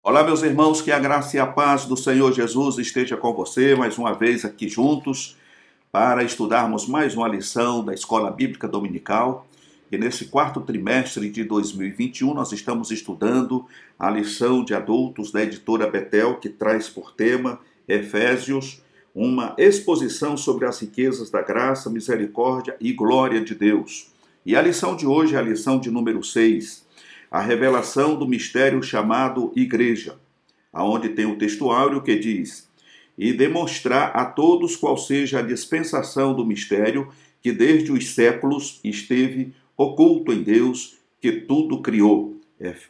Olá, meus irmãos, que a graça e a paz do Senhor Jesus esteja com você mais uma vez aqui juntos para estudarmos mais uma lição da Escola Bíblica Dominical. E nesse quarto trimestre de 2021 nós estamos estudando a lição de adultos da editora Betel, que traz por tema Efésios, uma exposição sobre as riquezas da graça, misericórdia e glória de Deus. E a lição de hoje é a lição de número 6. A revelação do mistério chamado Igreja, aonde tem o texto áureo que diz: e demonstrar a todos qual seja a dispensação do mistério que desde os séculos esteve oculto em Deus, que tudo criou.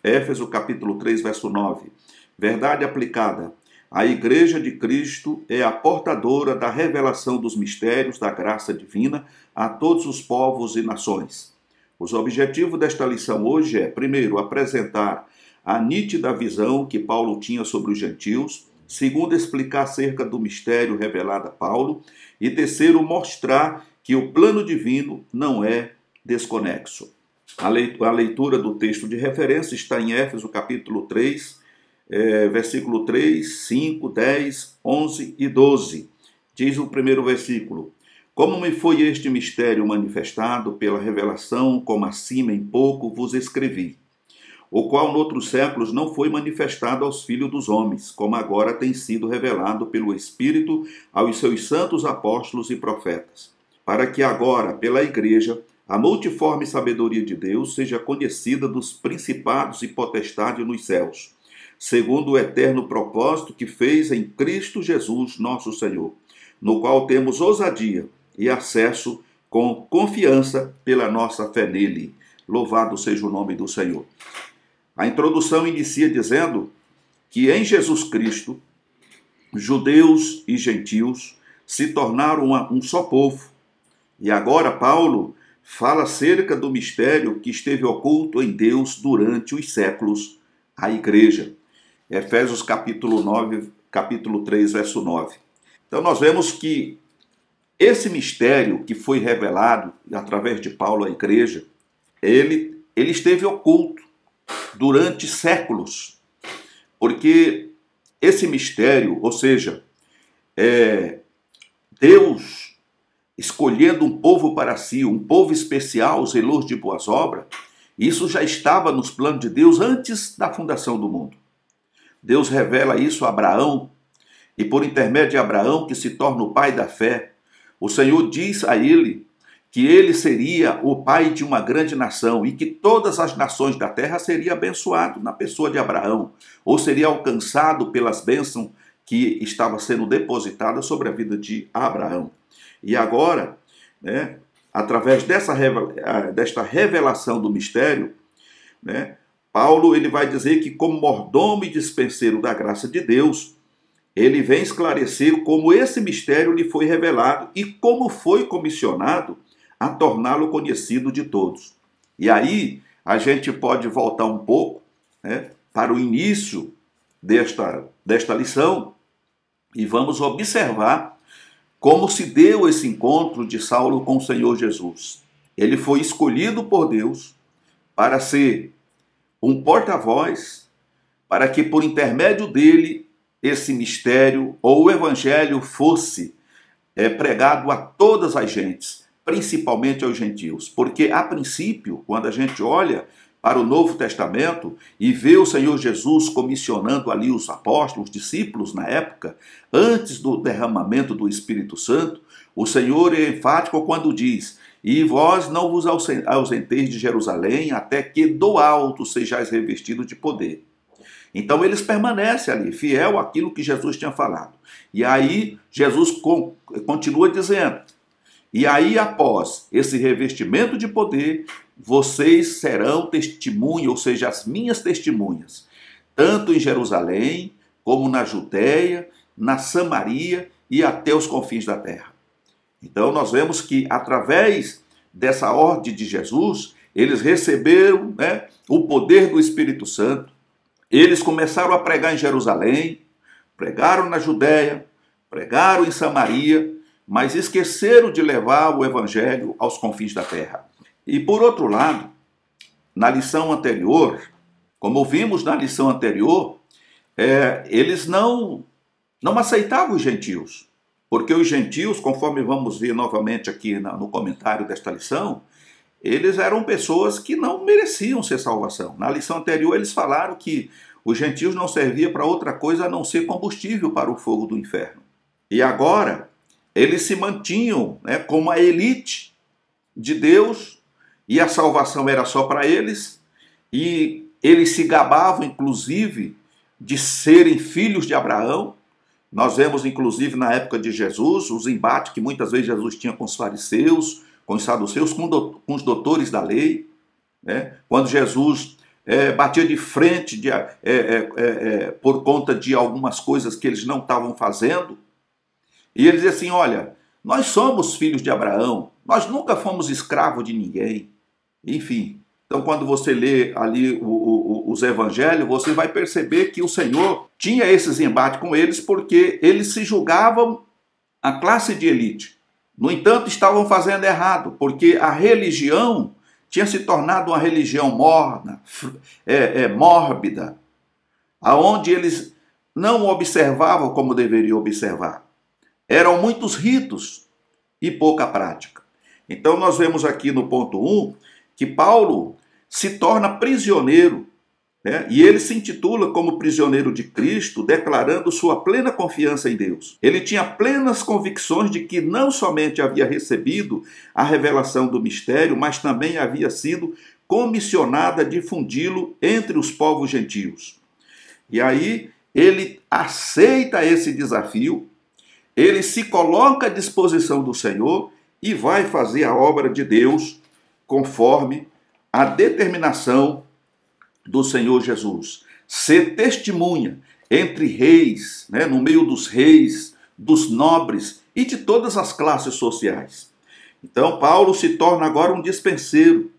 Éfeso capítulo 3, verso 9. Verdade aplicada. A Igreja de Cristo é a portadora da revelação dos mistérios da graça divina a todos os povos e nações. Os objetivos desta lição hoje é, primeiro, apresentar a nítida visão que Paulo tinha sobre os gentios, segundo, explicar acerca do mistério revelado a Paulo, e terceiro, mostrar que o plano divino não é desconexo. A leitura do texto de referência está em Éfeso capítulo 3, versículo 3, 5, 10, 11 e 12. Diz o primeiro versículo: como me foi este mistério manifestado pela revelação, como acima em pouco vos escrevi, o qual noutros séculos não foi manifestado aos filhos dos homens, como agora tem sido revelado pelo Espírito aos seus santos apóstolos e profetas, para que agora, pela Igreja, a multiforme sabedoria de Deus seja conhecida dos principados e potestades nos céus, segundo o eterno propósito que fez em Cristo Jesus, nosso Senhor, no qual temos ousadia e acesso com confiança pela nossa fé nele. Louvado seja o nome do Senhor. A introdução inicia dizendo que em Jesus Cristo, judeus e gentios se tornaram um só povo. E agora Paulo fala acerca do mistério que esteve oculto em Deus durante os séculos, a igreja. Efésios capítulo 9, capítulo 3, verso 9. Então nós vemos que esse mistério que foi revelado através de Paulo à igreja, ele esteve oculto durante séculos. Porque esse mistério, ou seja, Deus escolhendo um povo para si, um povo especial, zeloso de boas obras, isso já estava nos planos de Deus antes da fundação do mundo. Deus revela isso a Abraão, e por intermédio de Abraão, que se torna o pai da fé, o Senhor diz a ele que ele seria o pai de uma grande nação e que todas as nações da terra seriam abençoadas na pessoa de Abraão, ou seria alcançado pelas bênçãos que estavam sendo depositadas sobre a vida de Abraão. E agora, através desta revelação do mistério, Paulo ele vai dizer que como mordomo e dispenseiro da graça de Deus, ele vem esclarecer como esse mistério lhe foi revelado e como foi comissionado a torná-lo conhecido de todos. E aí a gente pode voltar um pouco para o início desta lição e vamos observar como se deu esse encontro de Saulo com o Senhor Jesus. Ele foi escolhido por Deus para ser um porta-voz, para que por intermédio dele esse mistério ou o evangelho fosse pregado a todas as gentes, principalmente aos gentios. Porque, a princípio, quando a gente olha para o Novo Testamento e vê o Senhor Jesus comissionando ali os apóstolos, os discípulos na época, antes do derramamento do Espírito Santo, o Senhor é enfático quando diz: e vós não vos ausenteis de Jerusalém até que do alto sejais revestidos de poder. Então eles permanecem ali, fiel àquilo que Jesus tinha falado. E aí Jesus continua dizendo: e aí após esse revestimento de poder, vocês serão testemunhas, ou seja, as minhas testemunhas, tanto em Jerusalém, como na Judéia, na Samaria e até os confins da terra. Então nós vemos que através dessa ordem de Jesus, eles receberam o poder do Espírito Santo. Eles começaram a pregar em Jerusalém, pregaram na Judéia, pregaram em Samaria, mas esqueceram de levar o evangelho aos confins da terra. E por outro lado, na lição anterior, como vimos na lição anterior, eles não aceitavam os gentios, porque os gentios, conforme vamos ver novamente aqui no comentário desta lição, eles eram pessoas que não mereciam ser salvação. Na lição anterior eles falaram que os gentios não serviam para outra coisa a não ser combustível para o fogo do inferno. E agora eles se mantinham, como a elite de Deus, e a salvação era só para eles, e eles se gabavam, inclusive, de serem filhos de Abraão. Nós vemos, inclusive, na época de Jesus, os embates que muitas vezes Jesus tinha com os fariseus, com os saduceus, com os doutores da lei, quando Jesus batia de frente por conta de algumas coisas que eles não estavam fazendo, e ele dizia assim: olha, nós somos filhos de Abraão, nós nunca fomos escravos de ninguém. Enfim, então quando você lê ali os evangelhos, você vai perceber que o Senhor tinha esses embates com eles porque eles se julgavam a classe de elite. No entanto, estavam fazendo errado, porque a religião tinha se tornado uma religião morna, mórbida, aonde eles não observavam como deveriam observar. Eram muitos ritos e pouca prática. Então nós vemos aqui no ponto 1 que Paulo se torna prisioneiro, e ele se intitula como prisioneiro de Cristo, declarando sua plena confiança em Deus. Ele tinha plenas convicções de que não somente havia recebido a revelação do mistério, mas também havia sido comissionado a difundi-lo entre os povos gentios. E aí ele aceita esse desafio, ele se coloca à disposição do Senhor e vai fazer a obra de Deus conforme a determinação do Senhor Jesus. Ser testemunha entre reis, no meio dos reis, dos nobres e de todas as classes sociais. Então Paulo se torna agora um dispenseiro.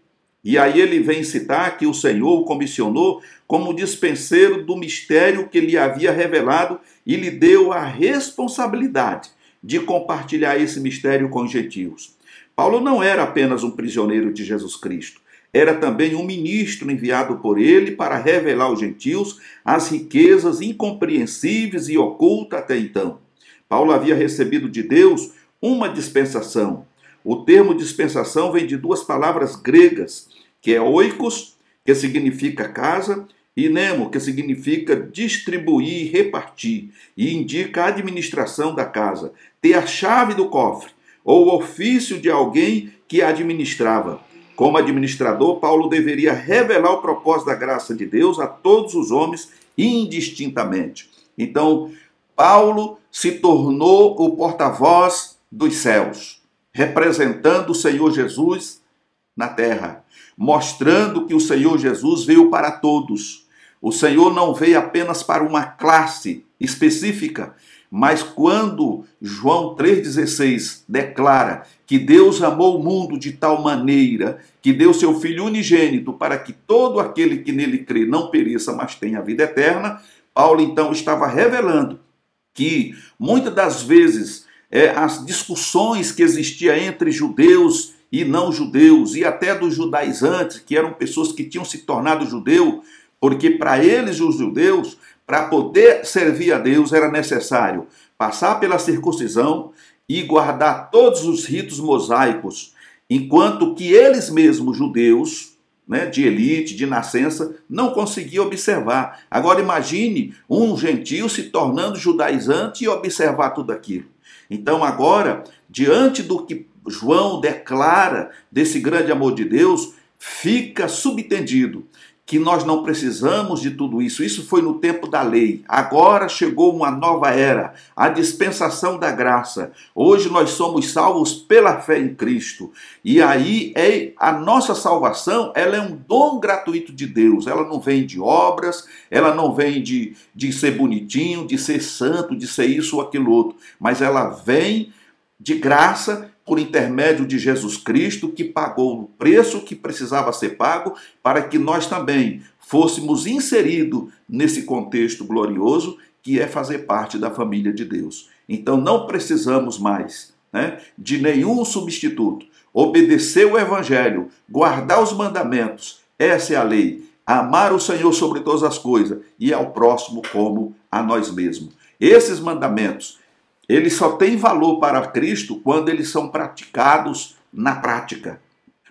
E aí ele vem citar que o Senhor o comissionou como dispenseiro do mistério que lhe havia revelado e lhe deu a responsabilidade de compartilhar esse mistério com os gentios. Paulo não era apenas um prisioneiro de Jesus Cristo, era também um ministro enviado por ele para revelar aos gentios as riquezas incompreensíveis e ocultas até então. Paulo havia recebido de Deus uma dispensação. O termo dispensação vem de duas palavras gregas, que é oikos, que significa casa, e nemo, que significa distribuir e repartir, e indica a administração da casa, ter a chave do cofre, ou o ofício de alguém que a administrava. Como administrador, Paulo deveria revelar o propósito da graça de Deus a todos os homens indistintamente. Então, Paulo se tornou o porta-voz dos céus, representando o Senhor Jesus na terra, mostrando que o Senhor Jesus veio para todos. O Senhor não veio apenas para uma classe específica, mas quando João 3,16 declara que Deus amou o mundo de tal maneira que deu seu Filho unigênito para que todo aquele que nele crê não pereça, mas tenha a vida eterna, Paulo então estava revelando que muitas das vezes as discussões que existiam entre judeus e não judeus, e até dos judaizantes, que eram pessoas que tinham se tornado judeu, porque para eles, os judeus, para poder servir a Deus era necessário passar pela circuncisão e guardar todos os ritos mosaicos, enquanto que eles mesmos, judeus, de elite, de nascença, não conseguiam observar. Agora imagine um gentio se tornando judaizante e observar tudo aquilo. Então agora, diante do que João declara desse grande amor de Deus, fica subentendido que nós não precisamos de tudo isso. Isso foi no tempo da lei. Agora chegou uma nova era, a dispensação da graça. Hoje nós somos salvos pela fé em Cristo. E aí a nossa salvação, ela é um dom gratuito de Deus. Ela não vem de obras, ela não vem de ser bonitinho, de ser santo, de ser isso ou aquilo outro. Mas ela vem de graça, por intermédio de Jesus Cristo, que pagou o preço que precisava ser pago para que nós também fôssemos inseridos nesse contexto glorioso que é fazer parte da família de Deus. Então não precisamos mais de nenhum substituto. Obedecer o Evangelho, guardar os mandamentos, essa é a lei. amar o Senhor sobre todas as coisas e ao próximo como a nós mesmos. Esses mandamentos, eles só têm valor para Cristo quando eles são praticados na prática.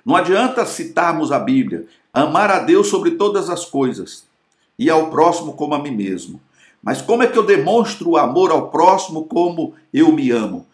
Não adianta citarmos a Bíblia, amar a Deus sobre todas as coisas e ao próximo como a mim mesmo. Mas como é que eu demonstro o amor ao próximo como eu me amo?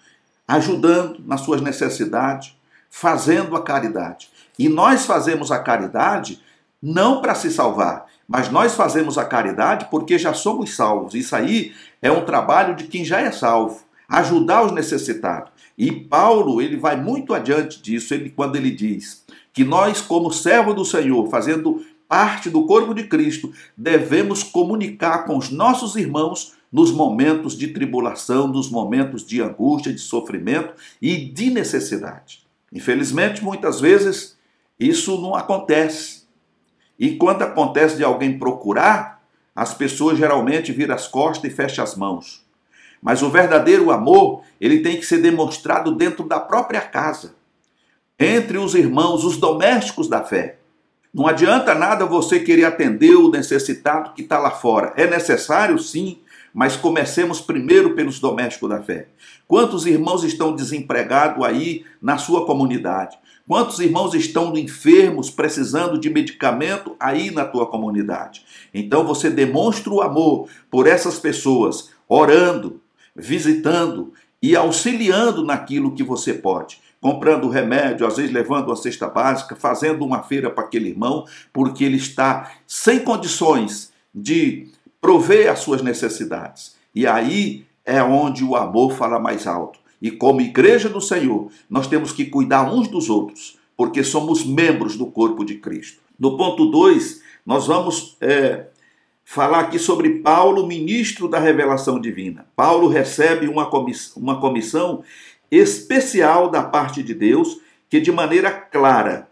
Ajudando nas suas necessidades, fazendo a caridade. E nós fazemos a caridade não para se salvar, mas nós fazemos a caridade porque já somos salvos. Isso aí é um trabalho de quem já é salvo, ajudar os necessitados. E Paulo, ele vai muito adiante disso, quando ele diz que nós, como servo do Senhor, fazendo parte do corpo de Cristo, devemos comunicar com os nossos irmãos nos momentos de tribulação, nos momentos de angústia, de sofrimento e de necessidade. Infelizmente, muitas vezes, isso não acontece. E quando acontece de alguém procurar, as pessoas geralmente viram as costas e fecham as mãos. Mas o verdadeiro amor, ele tem que ser demonstrado dentro da própria casa, entre os irmãos, os domésticos da fé. Não adianta nada você querer atender o necessitado que está lá fora. É necessário, sim, mas comecemos primeiro pelos domésticos da fé. Quantos irmãos estão desempregados aí na sua comunidade? Quantos irmãos estão enfermos, precisando de medicamento aí na tua comunidade? Então você demonstra o amor por essas pessoas, orando, visitando e auxiliando naquilo que você pode. Comprando remédio, às vezes levando uma cesta básica, fazendo uma feira para aquele irmão, porque ele está sem condições de prover as suas necessidades. E aí é onde o amor fala mais alto. E como igreja do Senhor, nós temos que cuidar uns dos outros, porque somos membros do corpo de Cristo. No ponto 2, nós vamos falar aqui sobre Paulo, ministro da revelação divina. Paulo recebe uma comissão especial da parte de Deus, que de maneira clara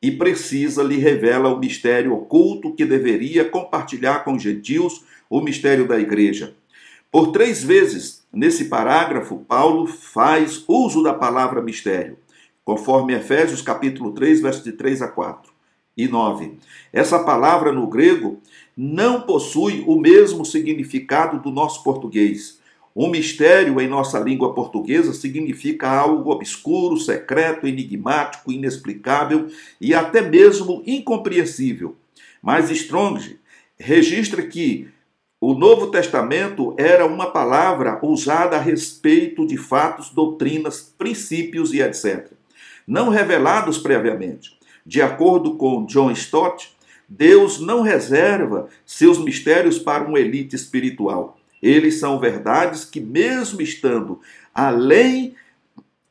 e precisa lhe revela o mistério oculto que deveria compartilhar com os gentios, o mistério da igreja. Por 3 vezes, nesse parágrafo, Paulo faz uso da palavra mistério, conforme Efésios capítulo 3, versos de 3 a 4 e 9. Essa palavra no grego não possui o mesmo significado do nosso português. O mistério em nossa língua portuguesa significa algo obscuro, secreto, enigmático, inexplicável e até mesmo incompreensível. Mas Strong registra que o Novo Testamento era uma palavra usada a respeito de fatos, doutrinas, princípios e etc., não revelados previamente. De acordo com John Stott, Deus não reserva seus mistérios para uma elite espiritual. Eles são verdades que, mesmo estando além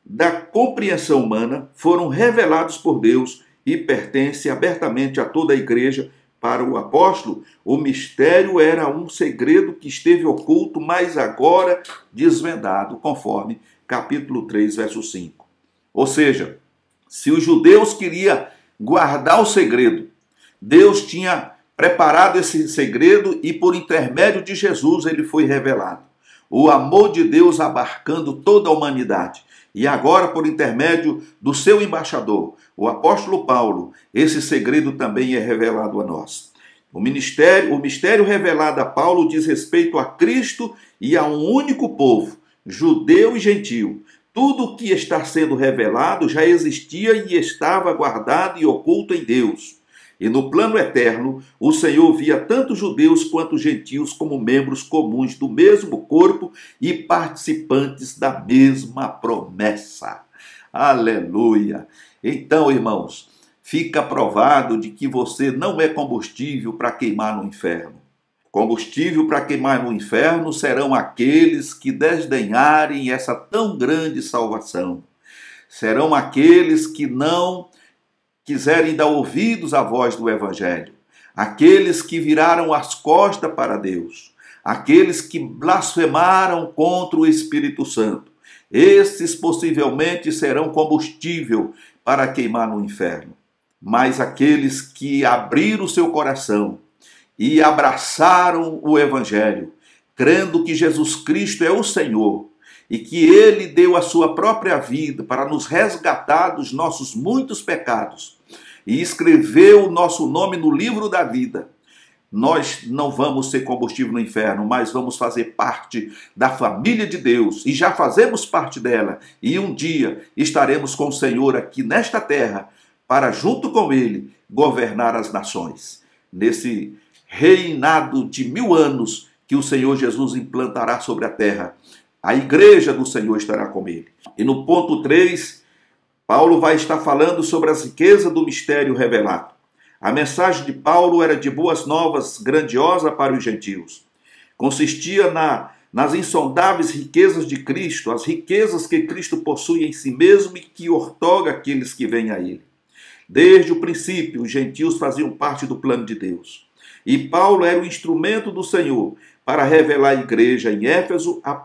da compreensão humana, foram revelados por Deus e pertencem abertamente a toda a igreja. Para o apóstolo, o mistério era um segredo que esteve oculto, mas agora desvendado, conforme capítulo 3, verso 5. Ou seja, se os judeus queriam guardar o segredo, Deus tinha preparado esse segredo e por intermédio de Jesus ele foi revelado. O amor de Deus abarcando toda a humanidade. E agora, por intermédio do seu embaixador, o apóstolo Paulo, esse segredo também é revelado a nós. O mistério revelado a Paulo diz respeito a Cristo e a um único povo, judeu e gentio. Tudo o que está sendo revelado já existia e estava guardado e oculto em Deus. E no plano eterno, o Senhor via tanto judeus quanto gentios como membros comuns do mesmo corpo e participantes da mesma promessa. Aleluia! Então, irmãos, fica provado de que você não é combustível para queimar no inferno. Combustível para queimar no inferno serão aqueles que desdenharem essa tão grande salvação. Serão aqueles que não quiserem dar ouvidos à voz do Evangelho, aqueles que viraram as costas para Deus, aqueles que blasfemaram contra o Espírito Santo. Esses possivelmente serão combustível para queimar no inferno. Mas aqueles que abriram seu coração e abraçaram o Evangelho, crendo que Jesus Cristo é o Senhor, e que Ele deu a sua própria vida para nos resgatar dos nossos muitos pecados, e escreveu o nosso nome no livro da vida, nós não vamos ser combustível no inferno, mas vamos fazer parte da família de Deus, e já fazemos parte dela, e um dia estaremos com o Senhor aqui nesta terra, para junto com Ele governar as nações, nesse reinado de 1000 anos que o Senhor Jesus implantará sobre a terra. A igreja do Senhor estará com Ele. E no ponto 3, Paulo vai estar falando sobre as riquezas do mistério revelado. A mensagem de Paulo era de boas novas grandiosa para os gentios. Consistia nas insondáveis riquezas de Cristo, as riquezas que Cristo possui em si mesmo e que outorga àqueles que vêm a Ele. Desde o princípio, os gentios faziam parte do plano de Deus. E Paulo era o instrumento do Senhor para revelar à igreja em Éfeso a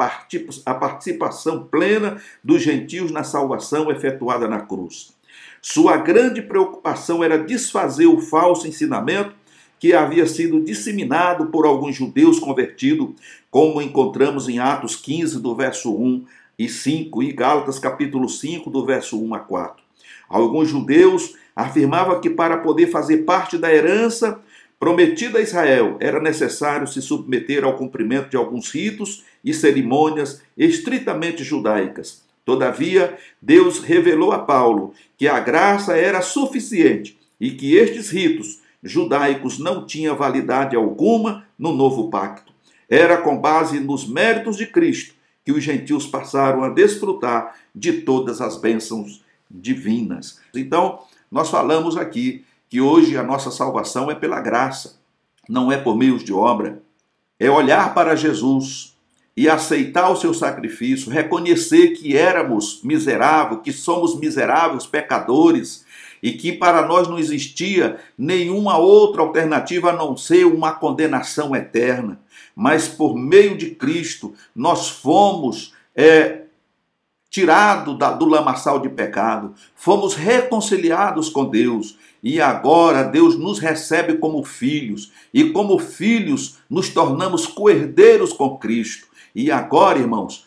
participação plena dos gentios na salvação efetuada na cruz. Sua grande preocupação era desfazer o falso ensinamento que havia sido disseminado por alguns judeus convertidos, como encontramos em Atos 15, do verso 1 e 5, e Gálatas capítulo 5, do verso 1 a 4. Alguns judeus afirmavam que para poder fazer parte da herança prometida a Israel, era necessário se submeter ao cumprimento de alguns ritos e cerimônias estritamente judaicas. Todavia, Deus revelou a Paulo que a graça era suficiente e que estes ritos judaicos não tinham validade alguma no novo pacto. Era com base nos méritos de Cristo que os gentios passaram a desfrutar de todas as bênçãos divinas. Então, nós falamos aqui que hoje a nossa salvação é pela graça, não é por meios de obra. É olhar para Jesus e aceitar o seu sacrifício, reconhecer que éramos miseráveis, que somos miseráveis pecadores e que para nós não existia nenhuma outra alternativa a não ser uma condenação eterna. Mas por meio de Cristo nós fomos tirados do lamaçal de pecado, fomos reconciliados com Deus e agora Deus nos recebe como filhos e como filhos nos tornamos co-herdeiros com Cristo. E agora, irmãos,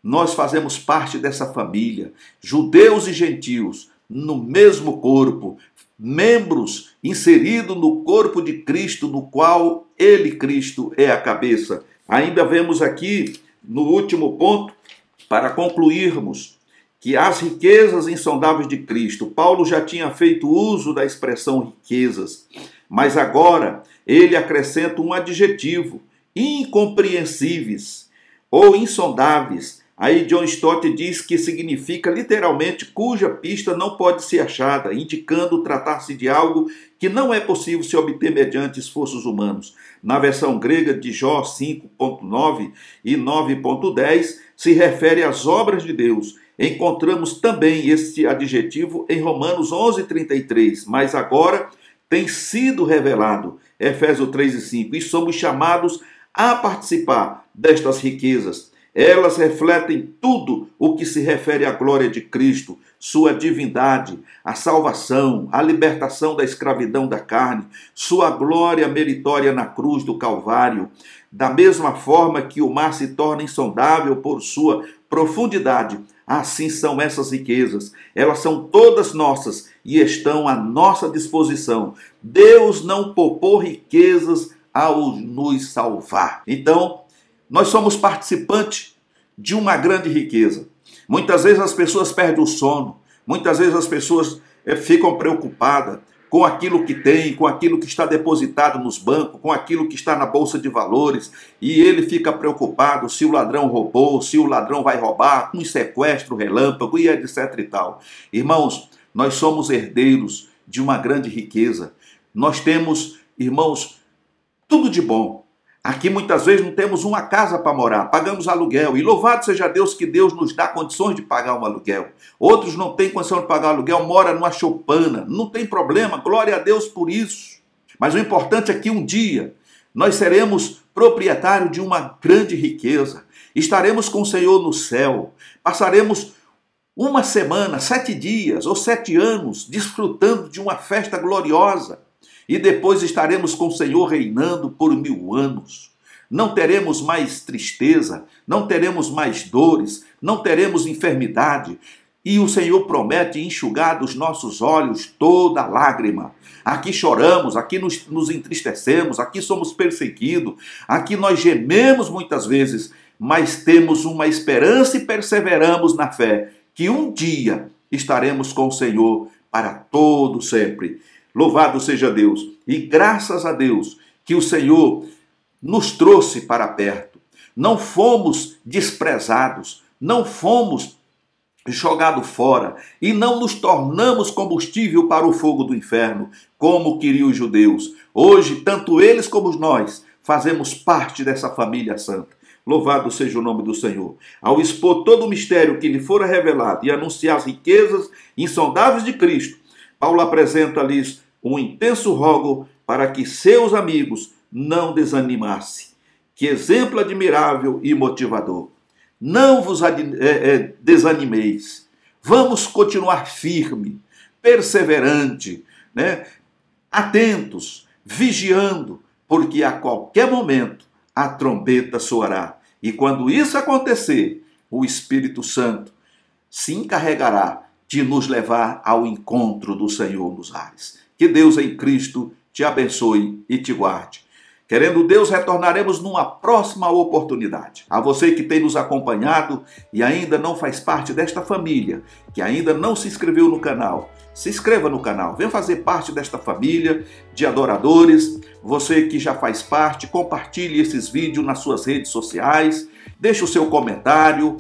nós fazemos parte dessa família, judeus e gentios, no mesmo corpo, membros inseridos no corpo de Cristo, no qual Ele, Cristo, é a cabeça. Ainda vemos aqui, no último ponto, para concluirmos, que as riquezas insondáveis de Cristo, Paulo já tinha feito uso da expressão riquezas, mas agora ele acrescenta um adjetivo, incompreensíveis ou insondáveis. Aí John Stott diz que significa literalmente cuja pista não pode ser achada, indicando tratar-se de algo que não é possível se obter mediante esforços humanos. Na versão grega de Jó 5.9 e 9.10 se refere às obras de Deus. Encontramos também este adjetivo em Romanos 11.33, mas agora tem sido revelado, Efésios 3 e 5, e somos chamados a participar destas riquezas. Elas refletem tudo o que se refere à glória de Cristo, sua divindade, a salvação, a libertação da escravidão da carne, sua glória meritória na cruz do Calvário. Da mesma forma que o mar se torna insondável por sua profundidade, assim são essas riquezas. Elas são todas nossas e estão à nossa disposição. Deus não poupou riquezas ao nos salvar. Então, nós somos participantes de uma grande riqueza. Muitas vezes as pessoas perdem o sono, muitas vezes as pessoas ficam preocupadas com aquilo que tem, com aquilo que está depositado nos bancos, com aquilo que está na bolsa de valores, e ele fica preocupado se o ladrão roubou, se o ladrão vai roubar, um sequestro relâmpago e etc e tal. Irmãos, nós somos herdeiros de uma grande riqueza. Nós temos, irmãos, tudo de bom. Aqui muitas vezes não temos uma casa para morar, pagamos aluguel, e louvado seja Deus que Deus nos dá condições de pagar um aluguel. Outros não têm condição de pagar aluguel, moram numa choupana, não tem problema, glória a Deus por isso. Mas o importante é que um dia nós seremos proprietários de uma grande riqueza, estaremos com o Senhor no céu, passaremos uma semana, 7 dias ou 7 anos desfrutando de uma festa gloriosa. E depois estaremos com o Senhor reinando por 1000 anos. Não teremos mais tristeza, não teremos mais dores, não teremos enfermidade. e o Senhor promete enxugar dos nossos olhos toda lágrima. Aqui choramos, aqui nos entristecemos, aqui somos perseguidos, aqui nós gememos muitas vezes, mas temos uma esperança e perseveramos na fé, que um dia estaremos com o Senhor para todo sempre. Louvado seja Deus, e graças a Deus que o Senhor nos trouxe para perto. Não fomos desprezados, não fomos jogados fora e não nos tornamos combustível para o fogo do inferno, como queriam os judeus. Hoje, tanto eles como nós fazemos parte dessa família santa. Louvado seja o nome do Senhor. Ao expor todo o mistério que lhe fora revelado e anunciar as riquezas insondáveis de Cristo, Paulo apresenta-lhes um intenso rogo para que seus amigos não desanimassem. Que exemplo admirável e motivador. Não vos desanimeis. Vamos continuar firme, perseverante, né? Atentos, vigiando, porque a qualquer momento a trombeta soará. E quando isso acontecer, o Espírito Santo se encarregará de nos levar ao encontro do Senhor nos ares. Que Deus em Cristo te abençoe e te guarde. Querendo Deus, retornaremos numa próxima oportunidade. A você que tem nos acompanhado e ainda não faz parte desta família, que ainda não se inscreveu no canal, se inscreva no canal, venha fazer parte desta família de adoradores. Você que já faz parte, compartilhe esses vídeos nas suas redes sociais, deixe o seu comentário,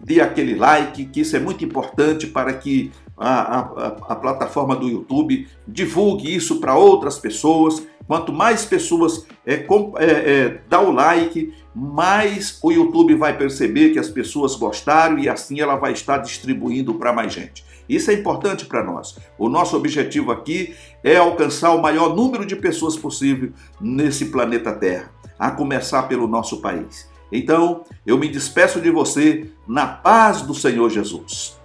dê aquele like, que isso é muito importante para que a plataforma do YouTube divulgue isso para outras pessoas. Quanto mais pessoas dá o like, mais o YouTube vai perceber que as pessoas gostaram e assim ela vai estar distribuindo para mais gente. Isso é importante para nós. O nosso objetivo aqui é alcançar o maior número de pessoas possível nesse planeta Terra, a começar pelo nosso país. Então, eu me despeço de você na paz do Senhor Jesus.